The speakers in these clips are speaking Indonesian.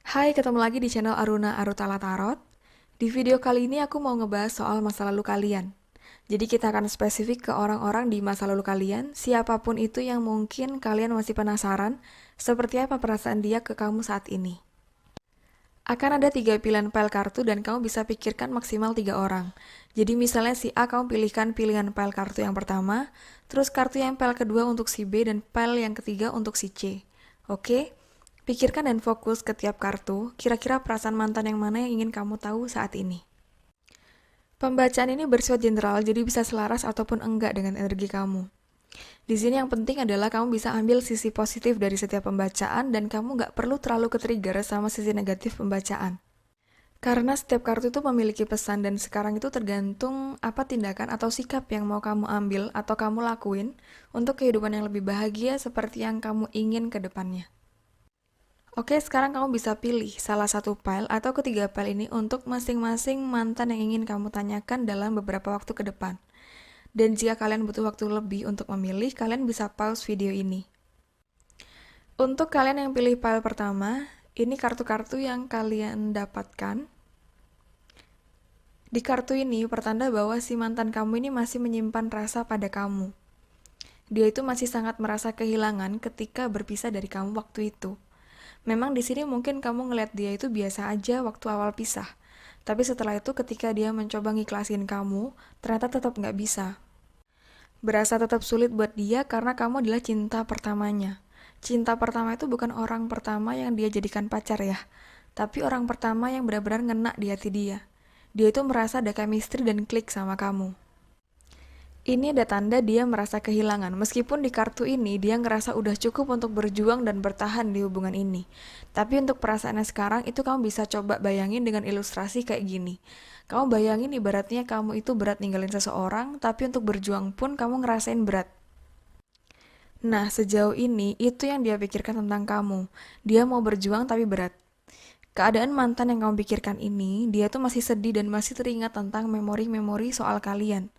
Hai, ketemu lagi di channel Aruna Arutala Tarot. Di video kali ini aku mau ngebahas soal masa lalu kalian. Jadi kita akan spesifik ke orang-orang di masa lalu kalian, siapapun itu yang mungkin kalian masih penasaran, seperti apa perasaan dia ke kamu saat ini. Akan ada 3 pilihan pile kartu dan kamu bisa pikirkan maksimal 3 orang. Jadi misalnya si A kamu pilihkan pilihan pile kartu yang pertama, terus kartu yang pile kedua untuk si B dan pile yang ketiga untuk si C. Oke? Pikirkan dan fokus ke tiap kartu, kira-kira perasaan mantan yang mana yang ingin kamu tahu saat ini. Pembacaan ini bersifat general, jadi bisa selaras ataupun enggak dengan energi kamu. Di sini yang penting adalah kamu bisa ambil sisi positif dari setiap pembacaan dan kamu nggak perlu terlalu ke-trigger sama sisi negatif pembacaan. Karena setiap kartu itu memiliki pesan dan sekarang itu tergantung apa tindakan atau sikap yang mau kamu ambil atau kamu lakuin untuk kehidupan yang lebih bahagia seperti yang kamu ingin ke depannya. Oke, sekarang kamu bisa pilih salah satu file atau ketiga file ini untuk masing-masing mantan yang ingin kamu tanyakan dalam beberapa waktu ke depan. Dan jika kalian butuh waktu lebih untuk memilih, kalian bisa pause video ini. Untuk kalian yang pilih file pertama, ini kartu-kartu yang kalian dapatkan. Di kartu ini pertanda bahwa si mantan kamu ini masih menyimpan rasa pada kamu. Dia itu masih sangat merasa kehilangan ketika berpisah dari kamu waktu itu. Memang di sini mungkin kamu ngeliat dia itu biasa aja waktu awal pisah. Tapi setelah itu ketika dia mencoba ngiklasin kamu, ternyata tetap nggak bisa. Berasa tetap sulit buat dia karena kamu adalah cinta pertamanya. Cinta pertama itu bukan orang pertama yang dia jadikan pacar ya, tapi orang pertama yang benar-benar ngena di hati dia. Dia itu merasa ada chemistry dan klik sama kamu. Ini ada tanda dia merasa kehilangan. Meskipun di kartu ini dia ngerasa udah cukup untuk berjuang dan bertahan di hubungan ini. Tapi untuk perasaannya sekarang itu kamu bisa coba bayangin dengan ilustrasi kayak gini. Kamu bayangin ibaratnya kamu itu berat ninggalin seseorang, tapi untuk berjuang pun kamu ngerasain berat. Nah, sejauh ini itu yang dia pikirkan tentang kamu. Dia mau berjuang tapi berat. Keadaan mantan yang kamu pikirkan ini, dia tuh masih sedih dan masih teringat tentang memori-memori soal kalian.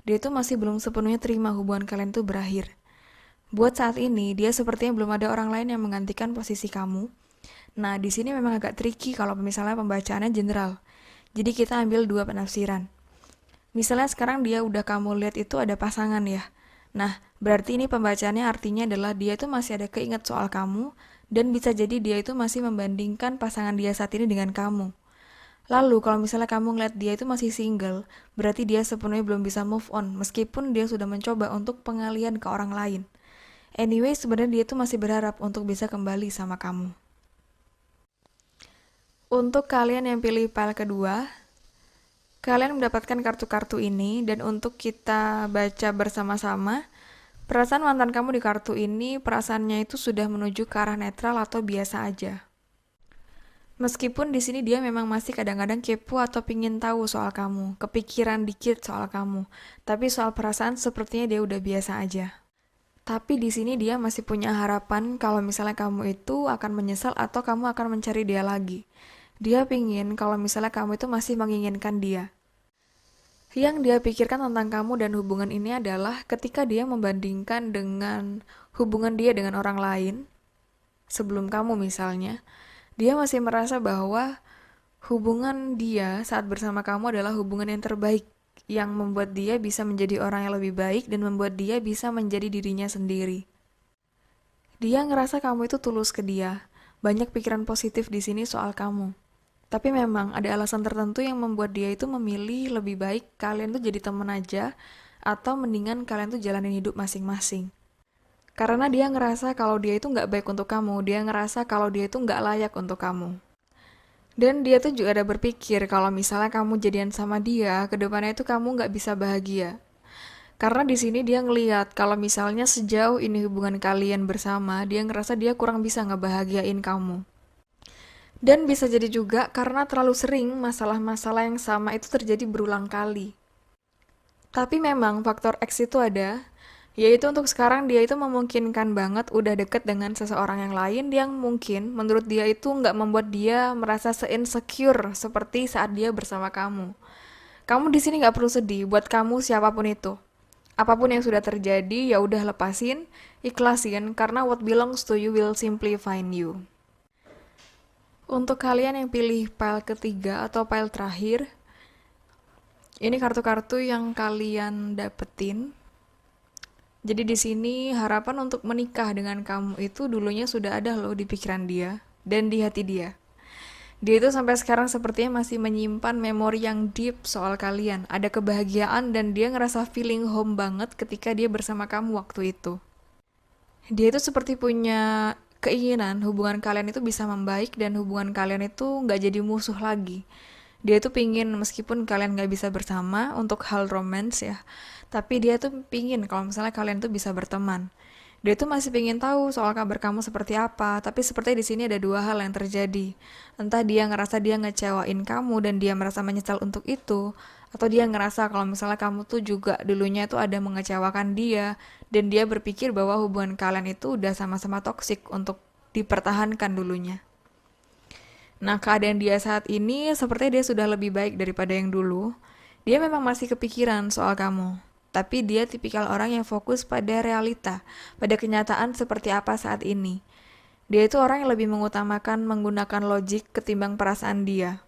Dia tuh masih belum sepenuhnya terima hubungan kalian tuh berakhir. Buat saat ini, dia sepertinya belum ada orang lain yang menggantikan posisi kamu. Nah, di sini memang agak tricky kalau misalnya pembacaannya general. Jadi kita ambil 2 penafsiran. Misalnya sekarang dia udah kamu lihat itu ada pasangan ya. Nah, berarti ini pembacaannya artinya adalah dia itu masih ada keinget soal kamu, dan bisa jadi dia itu masih membandingkan pasangan dia saat ini dengan kamu. Lalu kalau misalnya kamu ngeliat dia itu masih single, berarti dia sepenuhnya belum bisa move on meskipun dia sudah mencoba untuk pengalian ke orang lain. Anyway, sebenarnya dia itu masih berharap untuk bisa kembali sama kamu. Untuk kalian yang pilih file kedua, kalian mendapatkan kartu-kartu ini dan untuk kita baca bersama-sama, perasaan mantan kamu di kartu ini perasaannya itu sudah menuju ke arah netral atau biasa aja. Meskipun di sini dia memang masih kadang-kadang kepo atau pingin tahu soal kamu, kepikiran dikit soal kamu, tapi soal perasaan sepertinya dia udah biasa aja. Tapi di sini dia masih punya harapan kalau misalnya kamu itu akan menyesal atau kamu akan mencari dia lagi. Dia pingin kalau misalnya kamu itu masih menginginkan dia. Yang dia pikirkan tentang kamu dan hubungan ini adalah ketika dia membandingkan dengan hubungan dia dengan orang lain, sebelum kamu misalnya, dia masih merasa bahwa hubungan dia saat bersama kamu adalah hubungan yang terbaik, yang membuat dia bisa menjadi orang yang lebih baik dan membuat dia bisa menjadi dirinya sendiri. Dia ngerasa kamu itu tulus ke dia. Banyak pikiran positif di sini soal kamu. Tapi memang ada alasan tertentu yang membuat dia itu memilih lebih baik kalian tuh jadi temen aja atau mendingan kalian tuh jalanin hidup masing-masing. Karena dia ngerasa kalau dia itu nggak baik untuk kamu, dia ngerasa kalau dia itu nggak layak untuk kamu. Dan dia tuh juga ada berpikir kalau misalnya kamu jadian sama dia, kedepannya itu kamu nggak bisa bahagia. Karena di sini dia ngelihat kalau misalnya sejauh ini hubungan kalian bersama, dia ngerasa dia kurang bisa ngebahagiain kamu. Dan bisa jadi juga karena terlalu sering masalah-masalah yang sama itu terjadi berulang kali. Tapi memang faktor X itu ada, yaitu untuk sekarang dia itu memungkinkan banget udah deket dengan seseorang yang lain yang mungkin menurut dia itu nggak membuat dia merasa se-insecure seperti saat dia bersama kamu. Kamu di sini nggak perlu sedih buat kamu siapapun itu. Apapun yang sudah terjadi ya udah lepasin, ikhlasin karena what belongs to you will simply find you. Untuk kalian yang pilih pile ketiga atau pile terakhir, ini kartu-kartu yang kalian dapetin. Jadi di sini harapan untuk menikah dengan kamu itu dulunya sudah ada loh di pikiran dia dan di hati dia. Dia itu sampai sekarang sepertinya masih menyimpan memori yang deep soal kalian. Ada kebahagiaan dan dia ngerasa feeling home banget ketika dia bersama kamu waktu itu. Dia itu seperti punya keinginan hubungan kalian itu bisa membaik dan hubungan kalian itu nggak jadi musuh lagi. Dia tuh pingin meskipun kalian nggak bisa bersama untuk hal romance ya, tapi dia tuh pingin kalau misalnya kalian tuh bisa berteman. Dia tuh masih pingin tahu soal kabar kamu seperti apa, tapi sepertinya di sini ada dua hal yang terjadi. Entah dia ngerasa dia ngecewain kamu dan dia merasa menyesal untuk itu, atau dia ngerasa kalau misalnya kamu tuh juga dulunya itu ada mengecewakan dia, dan dia berpikir bahwa hubungan kalian itu udah sama-sama toksik untuk dipertahankan dulunya. Nah, keadaan dia saat ini sepertinya dia sudah lebih baik daripada yang dulu. Dia memang masih kepikiran soal kamu, tapi dia tipikal orang yang fokus pada realita, pada kenyataan seperti apa saat ini. Dia itu orang yang lebih mengutamakan menggunakan logik ketimbang perasaan dia.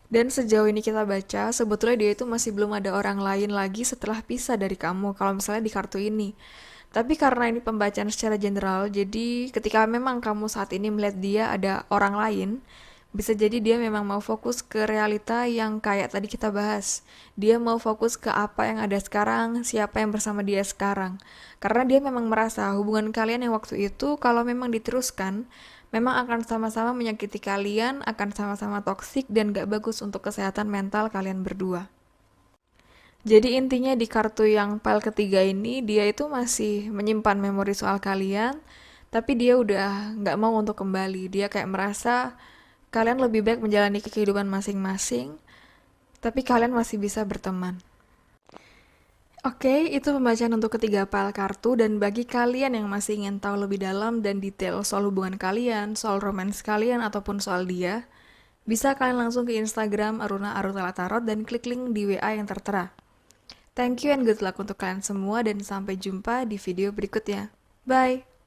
Dan sejauh ini kita baca, sebetulnya dia itu masih belum ada orang lain lagi setelah pisah dari kamu, kalau misalnya di kartu ini. Tapi karena ini pembacaan secara general, jadi ketika memang kamu saat ini melihat dia ada orang lain, bisa jadi dia memang mau fokus ke realita yang kayak tadi kita bahas. Dia mau fokus ke apa yang ada sekarang, siapa yang bersama dia sekarang. Karena dia memang merasa hubungan kalian yang waktu itu kalau memang diteruskan, memang akan sama-sama menyakiti kalian, akan sama-sama toksik dan gak bagus untuk kesehatan mental kalian berdua. Jadi intinya di kartu yang pile ketiga ini, dia itu masih menyimpan memori soal kalian, tapi dia udah nggak mau untuk kembali. Dia kayak merasa kalian lebih baik menjalani kehidupan masing-masing, tapi kalian masih bisa berteman. Oke, itu pembacaan untuk ketiga pile kartu, dan bagi kalian yang masih ingin tahu lebih dalam dan detail soal hubungan kalian, soal romance kalian, ataupun soal dia, bisa kalian langsung ke Instagram Aruna Arutala Tarot dan klik link di WA yang tertera. Thank you and good luck untuk kalian semua dan sampai jumpa di video berikutnya. Bye!